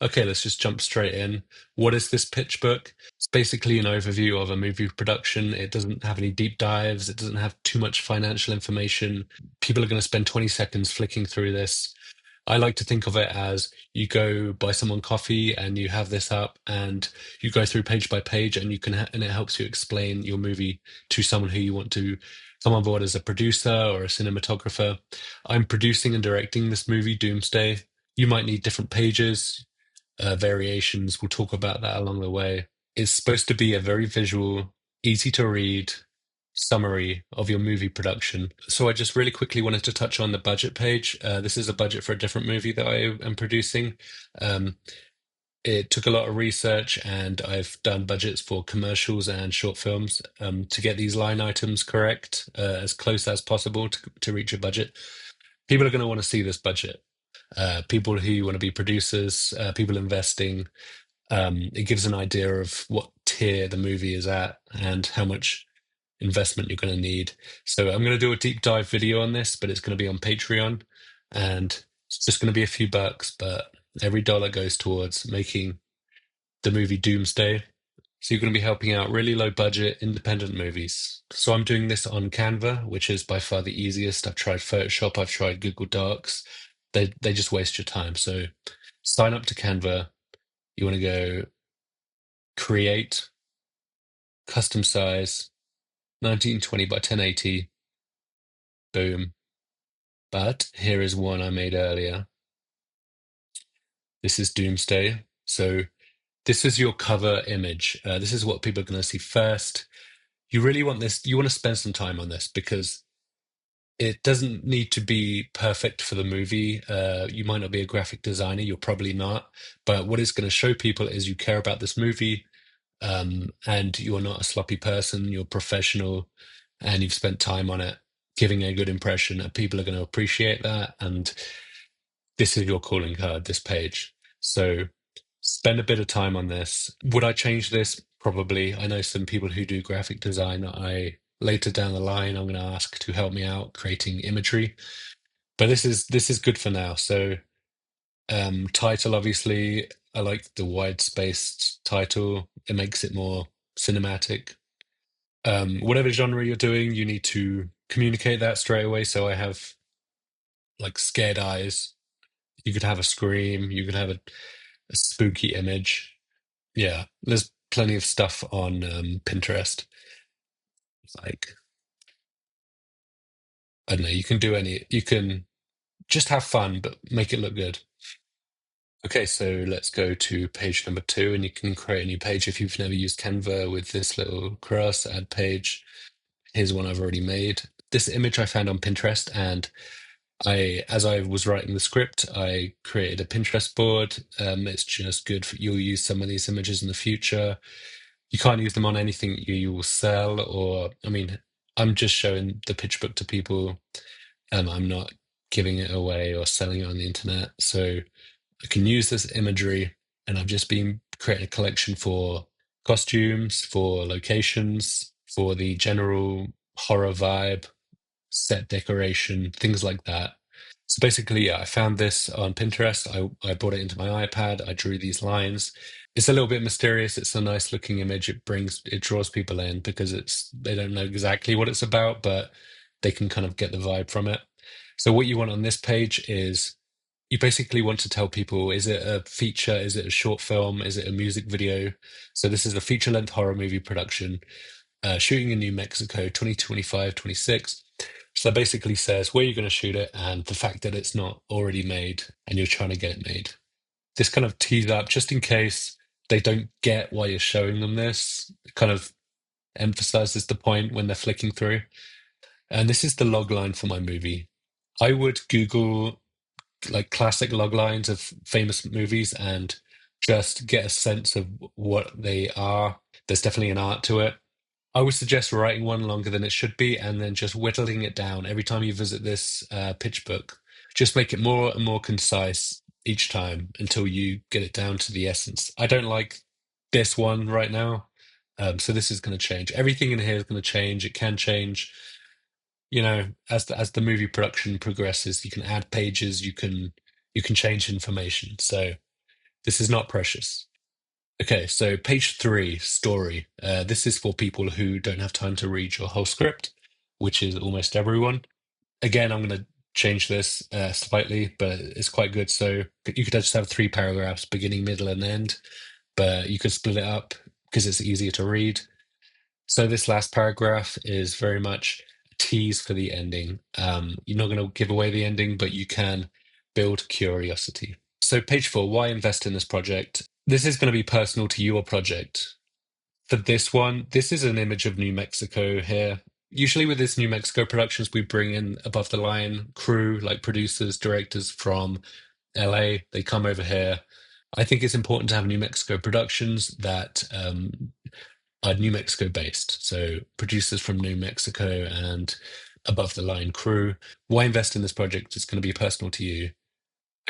Okay, let's just jump straight in. What is this pitch book? It's basically an overview of a movie production. It doesn't have any deep dives, it doesn't have too much financial information. People are going to spend 20 seconds flicking through this. I like to think of it as you go buy someone coffee and you have this up and you go through page by page and and it helps you explain your movie to someone who you want to come on board as a producer or a cinematographer. I'm producing and directing this movie, Doomsday. You might need different pages, variations. We'll talk about that along the way. It's supposed to be a very visual, easy to read summary of your movie production. So I just really quickly wanted to touch on the budget page. This is a budget for a different movie that I am producing. Um, it took a lot of research, and I've done budgets for commercials and short films to get these line items correct, as close as possible to reach a budget. People are going to want to see this budget. People who want to be producers, people investing. It gives an idea of what tier the movie is at and how much investment you're going to need. So I'm going to do a deep dive video on this, but it's going to be on Patreon, and it's just going to be a few bucks, but every dollar goes towards making the movie Doomsday. So you're going to be helping out really low budget independent movies. So I'm doing this on Canva, which is by far the easiest. I've tried Photoshop, I've tried Google Docs. They just waste your time. So sign up to Canva. You want to go create, custom size, 1920 by 1080. Boom. But here is one I made earlier. This is Doomsday. So this is your cover image. This is what people are going to see first. You really want this, you want to spend some time on this because it doesn't need to be perfect for the movie. You might not be a graphic designer, you're probably not. But what it's going to show people is you care about this movie, and you're not a sloppy person, you're professional, and you've spent time on it, giving a good impression, and people are going to appreciate that. And this is your calling card, this page. So spend a bit of time on this. Would I change this? Probably. I know some people who do graphic design that I later down the line I'm going to ask to help me out creating imagery. But this is good for now. So title, obviously, I like the wide spaced title. It makes it more cinematic. Whatever genre you're doing, you need to communicate that straight away. So I have like scared eyes. You could have a scream. You could have a spooky image. Yeah, there's plenty of stuff on Pinterest. Like, I don't know, you can do any, you can just have fun, but make it look good. Okay, so let's go to page number two, and you can create a new page if you've never used Canva with this little cross add page. Here's one I've already made. This image I found on Pinterest, and as I was writing the script, I created a Pinterest board. It's just good for you'll use some of these images in the future. You can't use them on anything you will sell, or I mean, I'm just showing the pitch book to people. I'm not giving it away or selling it on the internet. So I can use this imagery, and I've just been creating a collection for costumes, for locations, for the general horror vibe, set decoration, things like that. So basically, yeah, I found this on Pinterest. I brought it into my iPad. I drew these lines. It's a little bit mysterious. It's a nice looking image. It draws people in because they don't know exactly what it's about, but they can kind of get the vibe from it. So what you want on this page is you basically want to tell people, is it a feature? Is it a short film? Is it a music video? So this is a feature-length horror movie production, shooting in New Mexico, 2025, 26. So that basically says where you're going to shoot it and the fact that it's not already made and you're trying to get it made. This kind of tees up just in case they don't get why you're showing them this. It kind of emphasizes the point when they're flicking through. And this is the log line for my movie. I would Google like classic log lines of famous movies and just get a sense of what they are. There's definitely an art to it. I would suggest writing one longer than it should be and then just whittling it down every time you visit this pitch book. Just make it more and more concise each time until you get it down to the essence. I don't like this one right now. So this is going to change. Everything in here is going to change. It can change, as the movie production progresses. You can add pages. You can change information. So This is not precious. Okay, so page 3, story. This is for people who don't have time to read your whole script, which is almost everyone. Again, I'm going to change this slightly, but it's quite good. So you could just have 3 paragraphs, beginning, middle, and end, but you could split it up because it's easier to read. So this last paragraph is very much a tease for the ending. You're not going to give away the ending, but you can build curiosity. So page 4, why invest in this project? This is going to be personal to your project. For this one, this is an image of New Mexico here. Usually with this New Mexico productions, we bring in above the line crew, like producers, directors from LA. They come over here. I think it's important to have New Mexico productions that are New Mexico based. So producers from New Mexico and above the line crew. Why invest in this project? It's going to be personal to you.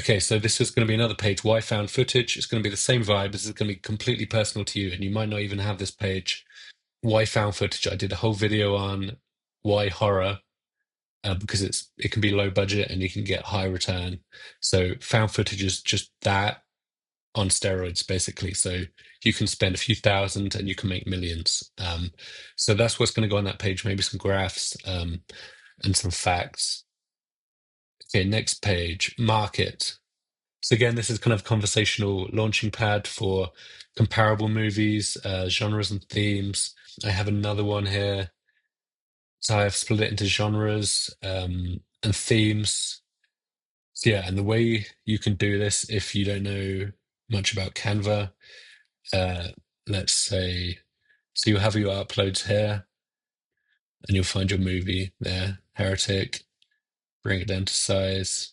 Okay, so this is going to be another page. Why found footage? It's going to be the same vibe. This is going to be completely personal to you, and you might not even have this page. Why found footage? I did a whole video on why horror, because it can be low budget and you can get high return. So found footage is just that on steroids, basically. So you can spend a few thousand and you can make millions. So that's what's going to go on that page. Maybe some graphs and some facts. Okay, next page, market. So again, this is kind of conversational launching pad for comparable movies, genres and themes. I have another one here. So I've split it into genres and themes. So yeah, and the way you can do this if you don't know much about Canva, uh, let's say, so you have your uploads here, and you'll find your movie there, Heretic, bring it down to size,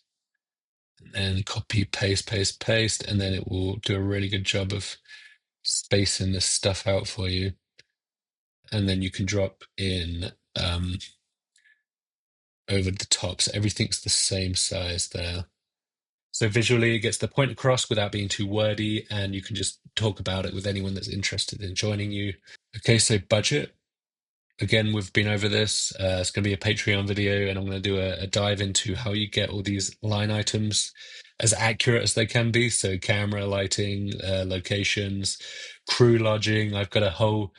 and copy, paste, paste, paste, and then it will do a really good job of spacing this stuff out for you. And then you can drop in over the top, so everything's the same size there. So visually, it gets the point across without being too wordy, and you can just talk about it with anyone that's interested in joining you. Okay, so budget. Again, we've been over this. It's going to be a Patreon video, and I'm going to do a dive into how you get all these line items as accurate as they can be. So camera, lighting, locations, crew lodging. I've got a whole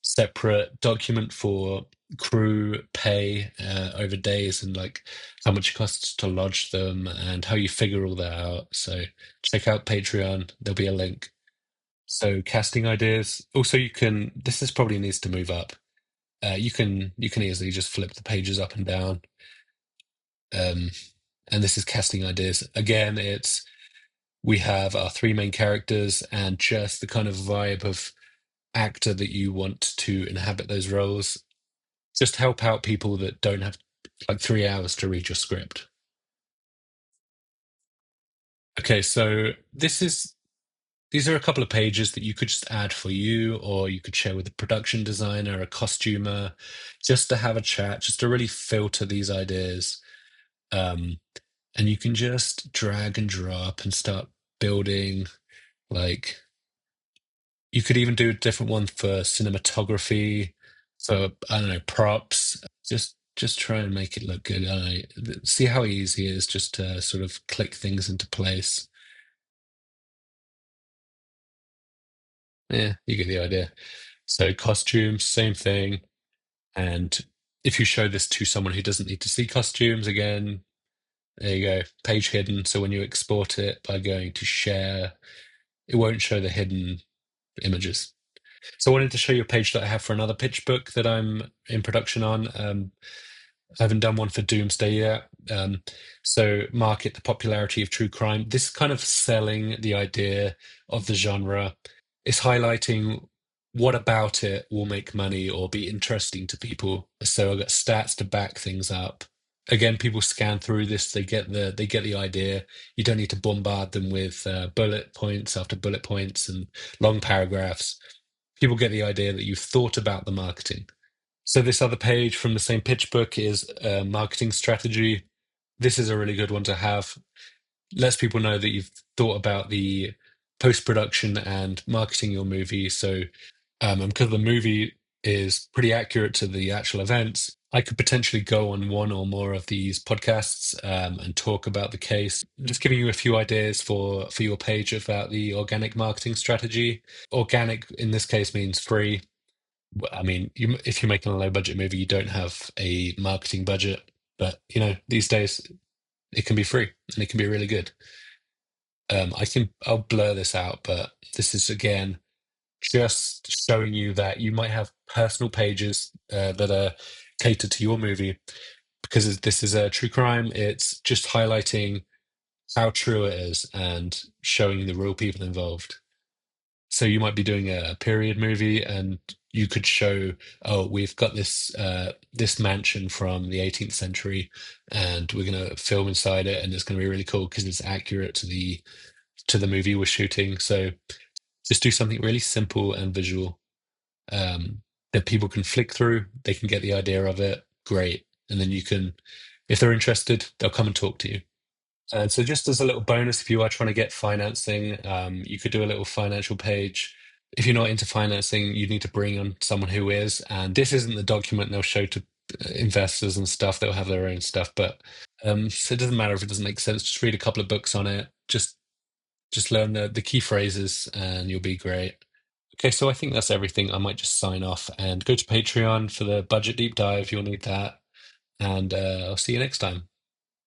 separate document for crew pay over days and like how much it costs to lodge them and how you figure all that out. So check out Patreon. There'll be a link. So casting ideas. Also, you can. This is probably needs to move up. You can easily just flip the pages up and down. And this is casting ideas. Again, it's we have our 3 main characters and just the kind of vibe of actor that you want to inhabit those roles. Just help out people that don't have like 3 hours to read your script. Okay, so these are a couple of pages that you could just add for you, or you could share with a production designer, a costumer, just to have a chat, just to really filter these ideas. Um, and you can just drag and drop and start building. Like you could even do a different one for cinematography, for I don't know, props. Just try and make it look good. I don't know, see how easy it is just to sort of click things into place. Yeah, you get the idea. So costumes, same thing. And if you show this to someone who doesn't need to see costumes, again, there you go, page hidden. So when you export it by going to share, it won't show the hidden images. So I wanted to show you a page that I have for another pitch book that I'm in production on. I haven't done one for Doomsday yet. So market the popularity of true crime. This kind of selling the idea of the genre is highlighting what about it will make money or be interesting to people. So I've got stats to back things up. Again, people scan through this, they get the idea. You don't need to bombard them with bullet points after bullet points and long paragraphs. People get the idea that you've thought about the marketing. So this other page from the same pitch book is marketing strategy. This is a really good one to have. Lets people know that you've thought about the post-production and marketing your movie. So because the movie is pretty accurate to the actual events, I could potentially go on one or more of these podcasts and talk about the case. Just giving you a few ideas for your page about the organic marketing strategy. Organic in this case means free. I mean, if you're making a low budget movie, you don't have a marketing budget, but these days it can be free and it can be really good. I'll blur this out, but this is again just showing you that you might have personal pages that are catered to your movie because this is a true crime. It's just highlighting how true it is and showing the real people involved. So you might be doing a period movie and you could show, oh, we've got this mansion from the 18th century and we're going to film inside it and it's going to be really cool because it's accurate to the movie we're shooting. So just do something really simple and visual that people can flick through. They can get the idea of it. Great. And then you can, if they're interested, they'll come and talk to you. And so, just as a little bonus, if you are trying to get financing, you could do a little financial page. If you're not into financing, you need to bring on someone who is. And this isn't the document they'll show to investors and stuff. They'll have their own stuff. But so it doesn't matter if it doesn't make sense. Just read a couple of books on it. Just learn the key phrases, and you'll be great. Okay, so I think that's everything. I might just sign off and go to Patreon for the budget deep dive. You'll need that. And I'll see you next time.